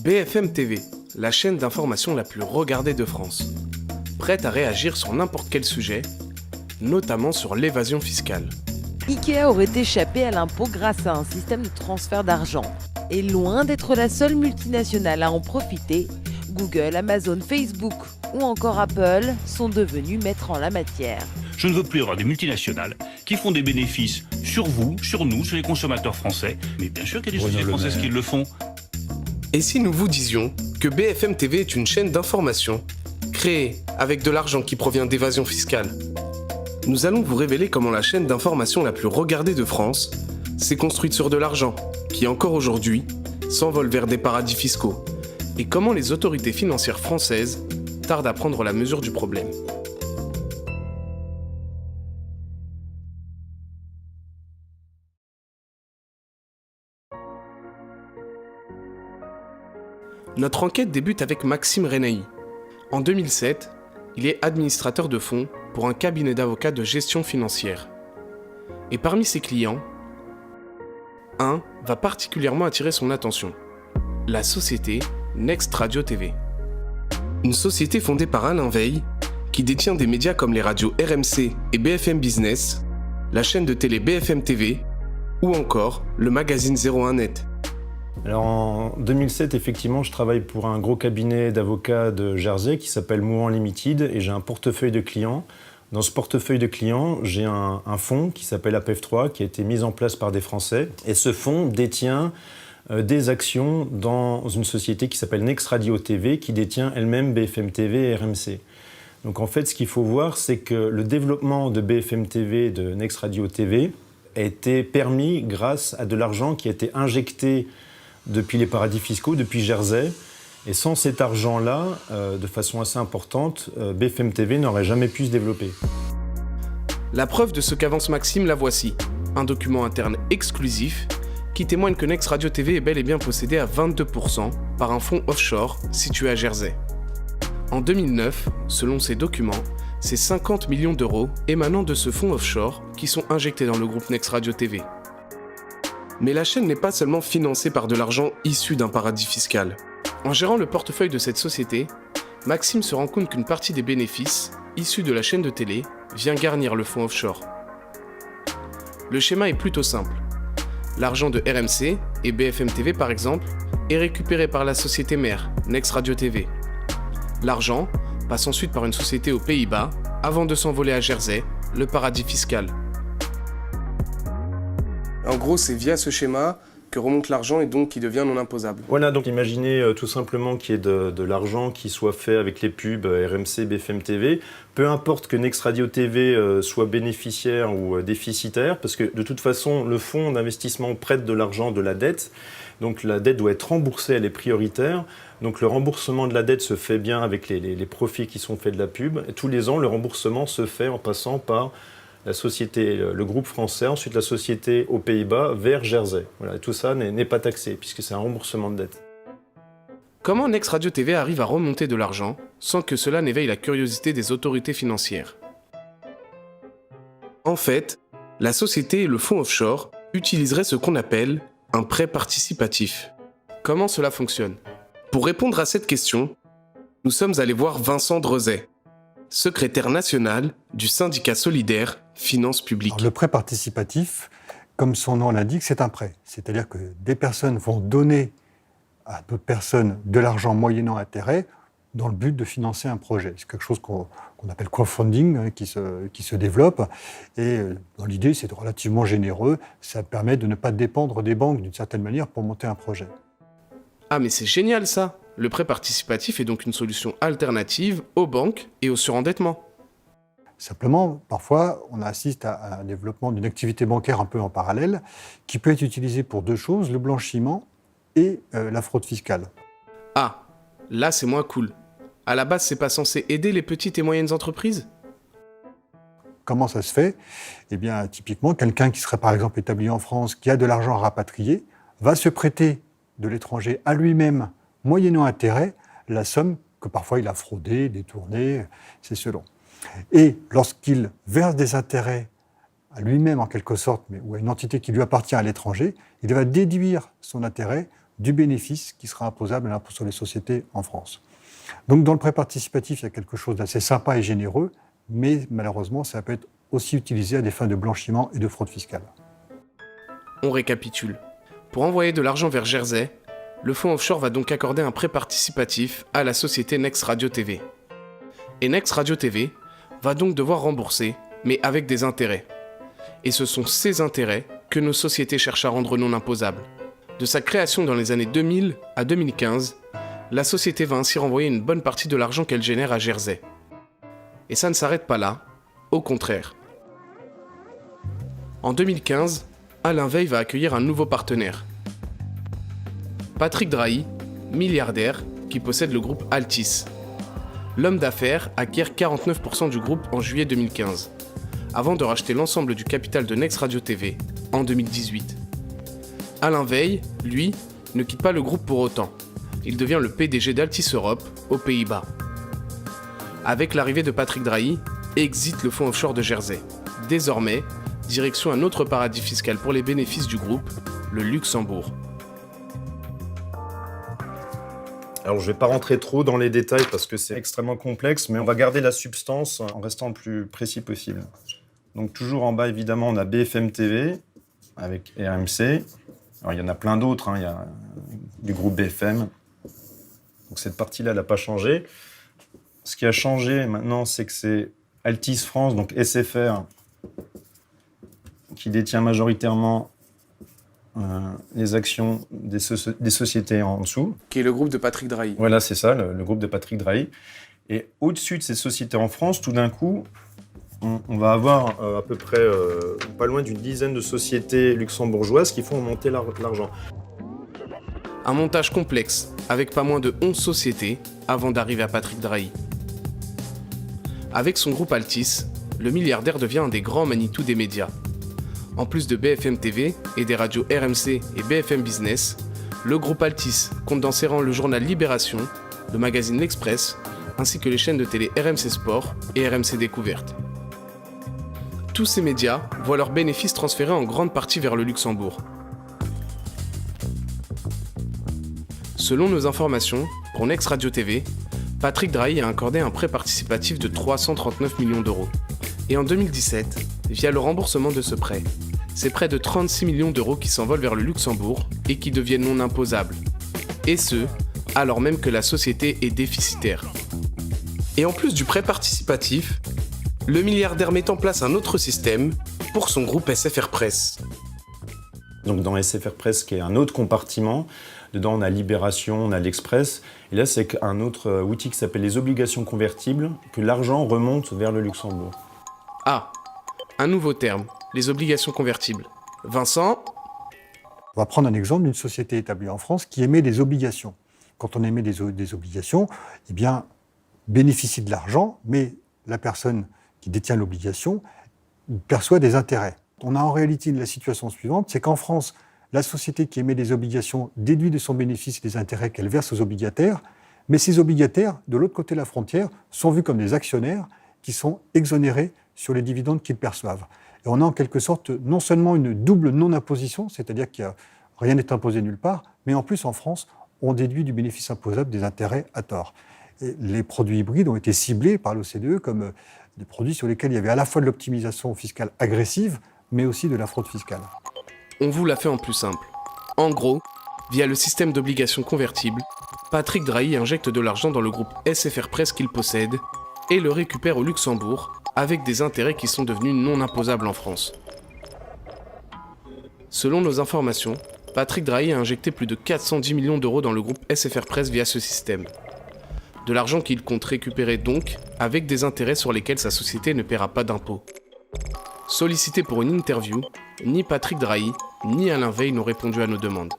BFM TV, la chaîne d'information la plus regardée de France. Prête à réagir sur n'importe quel sujet, notamment sur l'évasion fiscale. Ikea aurait échappé à l'impôt grâce à un système de transfert d'argent. Et loin d'être la seule multinationale à en profiter, Google, Amazon, Facebook ou encore Apple sont devenus maîtres en la matière. Je ne veux plus avoir des multinationales qui font des bénéfices sur vous, sur nous, sur les consommateurs français. Mais bien sûr qu'il y a des sociétés françaises qui le font. Et si nous vous disions que BFM TV est une chaîne d'information créée avec de l'argent qui provient d'évasion fiscale? Nous allons vous révéler comment la chaîne d'information la plus regardée de France s'est construite sur de l'argent qui, encore aujourd'hui, s'envole vers des paradis fiscaux, et comment les autorités financières françaises tardent à prendre la mesure du problème. Notre enquête débute avec Maxime Renaï. En 2007, il est administrateur de fonds pour un cabinet d'avocats de gestion financière. Et parmi ses clients, un va particulièrement attirer son attention. La société Next Radio TV. Une société fondée par Alain Veil, qui détient des médias comme les radios RMC et BFM Business, la chaîne de télé BFM TV, ou encore le magazine 01net. Alors en 2007, effectivement, je travaille pour un gros cabinet d'avocats de Jersey qui s'appelle Mouan Limited et j'ai un portefeuille de clients. Dans ce portefeuille de clients, j'ai un fonds qui s'appelle APEF3 qui a été mis en place par des Français. Et ce fonds détient des actions dans une société qui s'appelle Next Radio TV qui détient elle-même BFM TV et RMC. Donc en fait, ce qu'il faut voir, c'est que le développement de BFM TV et de Next Radio TV a été permis grâce à de l'argent qui a été injecté depuis les paradis fiscaux, depuis Jersey. Et sans cet argent-là, de façon assez importante, BFM TV n'aurait jamais pu se développer. La preuve de ce qu'avance Maxime, la voici. Un document interne exclusif qui témoigne que Next Radio TV est bel et bien possédé à 22% par un fonds offshore situé à Jersey. En 2009, selon ces documents, c'est 50 millions d'euros émanant de ce fonds offshore qui sont injectés dans le groupe Next Radio TV. Mais la chaîne n'est pas seulement financée par de l'argent issu d'un paradis fiscal. En gérant le portefeuille de cette société, Maxime se rend compte qu'une partie des bénéfices, issus de la chaîne de télé, vient garnir le fonds offshore. Le schéma est plutôt simple. L'argent de RMC et BFM TV par exemple est récupéré par la société mère, Next Radio TV. L'argent passe ensuite par une société aux Pays-Bas avant de s'envoler à Jersey, le paradis fiscal. En gros, c'est via ce schéma que remonte l'argent et donc qui devient non imposable. Voilà, donc imaginez tout simplement qu'il y ait de l'argent qui soit fait avec les pubs RMC, BFM TV. Peu importe que Next Radio TV soit bénéficiaire ou déficitaire, parce que de toute façon, le fonds d'investissement prête de l'argent de la dette. Donc la dette doit être remboursée, elle est prioritaire. Donc le remboursement de la dette se fait bien avec les profits qui sont faits de la pub. Et tous les ans, le remboursement se fait en passant par la société, le groupe français, ensuite la société aux Pays-Bas vers Jersey. Voilà, et tout ça n'est pas taxé puisque c'est un remboursement de dette. Comment Next Radio TV arrive à remonter de l'argent sans que cela n'éveille la curiosité des autorités financières? En fait, la société et le fonds offshore utiliseraient ce qu'on appelle un prêt participatif. Comment cela fonctionne? Pour répondre à cette question, nous sommes allés voir Vincent Drezet, secrétaire national du syndicat solidaire Finances Publiques. Alors, le prêt participatif, comme son nom l'indique, c'est un prêt. C'est-à-dire que des personnes vont donner à d'autres personnes de l'argent moyennant intérêt dans le but de financer un projet. C'est quelque chose qu'on appelle crowdfunding, qui se développe. Et dans l'idée, c'est relativement généreux. Ça permet de ne pas dépendre des banques d'une certaine manière pour monter un projet. Ah mais c'est génial ça! Le prêt participatif est donc une solution alternative aux banques et au surendettement. Simplement, parfois, on assiste à un développement d'une activité bancaire un peu en parallèle qui peut être utilisée pour deux choses, le blanchiment et la fraude fiscale. Ah, là c'est moins cool. À la base, c'est pas censé aider les petites et moyennes entreprises? Comment ça se fait? Eh bien, typiquement, quelqu'un qui serait par exemple établi en France, qui a de l'argent à rapatrier, va se prêter de l'étranger à lui-même, moyennant intérêt, la somme que parfois il a fraudée, détournée, c'est selon. Et lorsqu'il verse des intérêts à lui-même en quelque sorte, ou à une entité qui lui appartient à l'étranger, il va déduire son intérêt du bénéfice qui sera imposable à l'impôt sur les sociétés en France. Donc dans le prêt participatif, il y a quelque chose d'assez sympa et généreux, mais malheureusement, ça peut être aussi utilisé à des fins de blanchiment et de fraude fiscale. On récapitule. Pour envoyer de l'argent vers Jersey, le fonds offshore va donc accorder un prêt participatif à la société Next Radio TV. Et Next Radio TV va donc devoir rembourser, mais avec des intérêts. Et ce sont ces intérêts que nos sociétés cherchent à rendre non imposables. De sa création dans les années 2000 à 2015, la société va ainsi renvoyer une bonne partie de l'argent qu'elle génère à Jersey. Et ça ne s'arrête pas là, au contraire. En 2015, Alain Veil va accueillir un nouveau partenaire. Patrick Drahi, milliardaire, qui possède le groupe Altice. L'homme d'affaires acquiert 49% du groupe en juillet 2015, avant de racheter l'ensemble du capital de Next Radio TV en 2018. Alain Veil, lui, ne quitte pas le groupe pour autant. Il devient le PDG d'Altis Europe, aux Pays-Bas. Avec l'arrivée de Patrick Drahi, exit le fonds offshore de Jersey. Désormais, direction un autre paradis fiscal pour les bénéfices du groupe, le Luxembourg. Alors, je ne vais pas rentrer trop dans les détails parce que c'est extrêmement complexe, mais on va garder la substance en restant le plus précis possible. Donc, toujours en bas, évidemment, on a BFM TV avec RMC. Alors, il y en a plein d'autres, il y a du groupe BFM. Donc, cette partie-là, elle n'a pas changé. Ce qui a changé maintenant, c'est que c'est Altice France, donc SFR, qui détient majoritairement les actions des sociétés en dessous. Qui est le groupe de Patrick Drahi. Voilà, c'est ça, le groupe de Patrick Drahi. Et au-dessus de ces sociétés en France, tout d'un coup, on va avoir à peu près pas loin d'une dizaine de sociétés luxembourgeoises qui font monter l'argent. Un montage complexe, avec pas moins de 11 sociétés, avant d'arriver à Patrick Drahi. Avec son groupe Altice, le milliardaire devient un des grands Manitou des médias. En plus de BFM TV et des radios RMC et BFM Business, le groupe Altice compte dans ses rangs le journal Libération, le magazine L'Express, ainsi que les chaînes de télé RMC Sport et RMC Découverte. Tous ces médias voient leurs bénéfices transférés en grande partie vers le Luxembourg. Selon nos informations, pour Next Radio TV, Patrick Drahi a accordé un prêt participatif de 339 millions d'euros. Et en 2017, via le remboursement de ce prêt, c'est près de 36 millions d'euros qui s'envolent vers le Luxembourg et qui deviennent non imposables. Et ce, alors même que la société est déficitaire. Et en plus du prêt participatif, le milliardaire met en place un autre système pour son groupe SFR Press. Donc dans SFR Press, qui est un autre compartiment, dedans on a Libération, on a l'Express, et là c'est un autre outil qui s'appelle les obligations convertibles, que l'argent remonte vers le Luxembourg. Ah, un nouveau terme, les obligations convertibles. Vincent ? On va prendre un exemple d'une société établie en France qui émet des obligations. Quand on émet des obligations, eh bien, bénéficie de l'argent, mais la personne qui détient l'obligation perçoit des intérêts. On a en réalité la situation suivante, c'est qu'en France, la société qui émet des obligations déduit de son bénéfice les intérêts qu'elle verse aux obligataires, mais ces obligataires, de l'autre côté de la frontière, sont vus comme des actionnaires qui sont exonérés sur les dividendes qu'ils perçoivent. Et on a en quelque sorte non seulement une double non-imposition, c'est-à-dire que rien n'est imposé nulle part, mais en plus en France, on déduit du bénéfice imposable des intérêts à tort. Et les produits hybrides ont été ciblés par l'OCDE comme des produits sur lesquels il y avait à la fois de l'optimisation fiscale agressive, mais aussi de la fraude fiscale. On vous l'a fait en plus simple. En gros, via le système d'obligations convertibles, Patrick Drahi injecte de l'argent dans le groupe SFR Press qu'il possède et le récupère au Luxembourg avec des intérêts qui sont devenus non imposables en France. Selon nos informations, Patrick Drahi a injecté plus de 410 millions d'euros dans le groupe SFR Press via ce système. De l'argent qu'il compte récupérer donc avec des intérêts sur lesquels sa société ne paiera pas d'impôts. Sollicités pour une interview, ni Patrick Drahi ni Alain Veil n'ont répondu à nos demandes.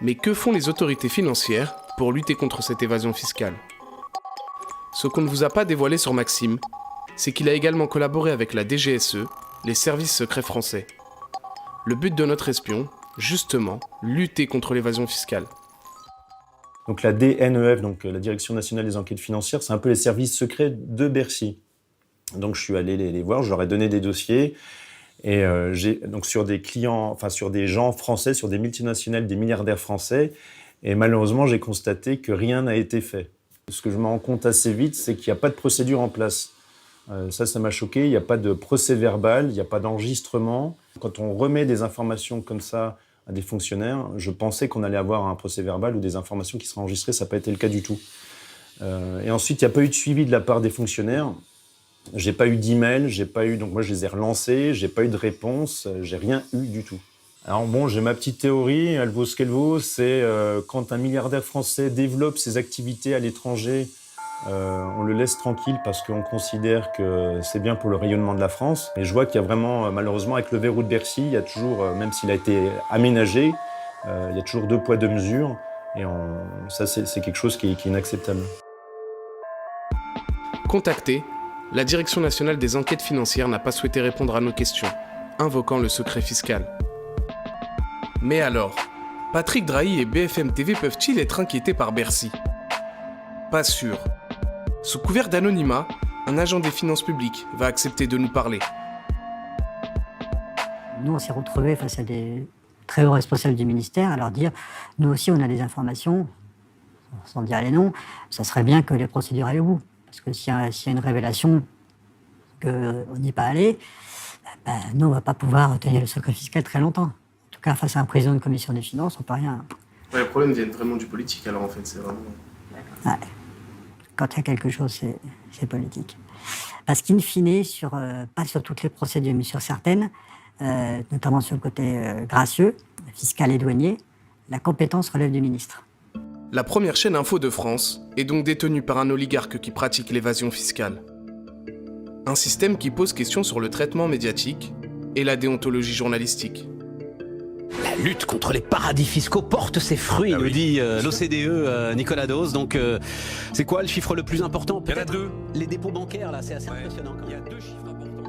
Mais que font les autorités financières pour lutter contre cette évasion fiscale ? Ce qu'on ne vous a pas dévoilé sur Maxime, c'est qu'il a également collaboré avec la DGSE, les services secrets français. Le but de notre espion, justement, lutter contre l'évasion fiscale. Donc la DNEF, donc la Direction nationale des enquêtes financières, c'est un peu les services secrets de Bercy. Donc je suis allé les voir, je leur ai donné des dossiers, et j'ai donc sur des clients, enfin sur des gens français, sur des multinationales, des milliardaires français, Et malheureusement, j'ai constaté que rien n'a été fait. Ce que je me rends compte assez vite, c'est qu'il n'y a pas de procédure en place. Ça m'a choqué. Il n'y a pas de procès-verbal, il n'y a pas d'enregistrement. Quand on remet des informations comme ça à des fonctionnaires, je pensais qu'on allait avoir un procès-verbal ou des informations qui seraient enregistrées. Ça n'a pas été le cas du tout. Et ensuite, il n'y a pas eu de suivi de la part des fonctionnaires. J'ai pas eu d'email, donc moi je les ai relancés, j'ai pas eu de réponse, j'ai rien eu du tout. Alors bon, j'ai ma petite théorie, elle vaut ce qu'elle vaut, c'est quand un milliardaire français développe ses activités à l'étranger, on le laisse tranquille parce qu'on considère que c'est bien pour le rayonnement de la France. Mais je vois qu'il y a vraiment, malheureusement, avec le verrou de Bercy, il y a toujours, même s'il a été aménagé, il y a toujours 2 poids 2 mesures. Et ça, c'est quelque chose qui est inacceptable. Contacté, la Direction nationale des enquêtes financières n'a pas souhaité répondre à nos questions, invoquant le secret fiscal. Mais alors, Patrick Drahi et BFM TV peuvent-ils être inquiétés par Bercy ? Pas sûr. Sous couvert d'anonymat, un agent des finances publiques va accepter de nous parler. Nous, on s'est retrouvés face à des très hauts responsables du ministère à leur dire « Nous aussi, on a des informations, sans dire les noms, ça serait bien que les procédures aillent au bout. » Parce que s'il y a une révélation qu'on n'y est pas allé, nous, on ne va pas pouvoir tenir le secret fiscal très longtemps. En tout cas, face à un président de commission des finances, on ne peut rien. Ouais, les problèmes viennent vraiment du politique, alors en fait, c'est vraiment... Ouais. Quand il y a quelque chose, c'est politique. Parce qu'in fine, pas sur toutes les procédures, mais sur certaines, notamment sur le côté gracieux, fiscal et douanier, la compétence relève du ministre. La première chaîne info de France est donc détenue par un oligarque qui pratique l'évasion fiscale. Un système qui pose question sur le traitement médiatique et la déontologie journalistique. La lutte contre les paradis fiscaux porte ses fruits, nous dit l'OCDE, Nicolas Dose. Donc, c'est quoi le chiffre le plus important ? Il y en a 2. Les dépôts bancaires, là, c'est assez impressionnant. Il y a 2 chiffres importants.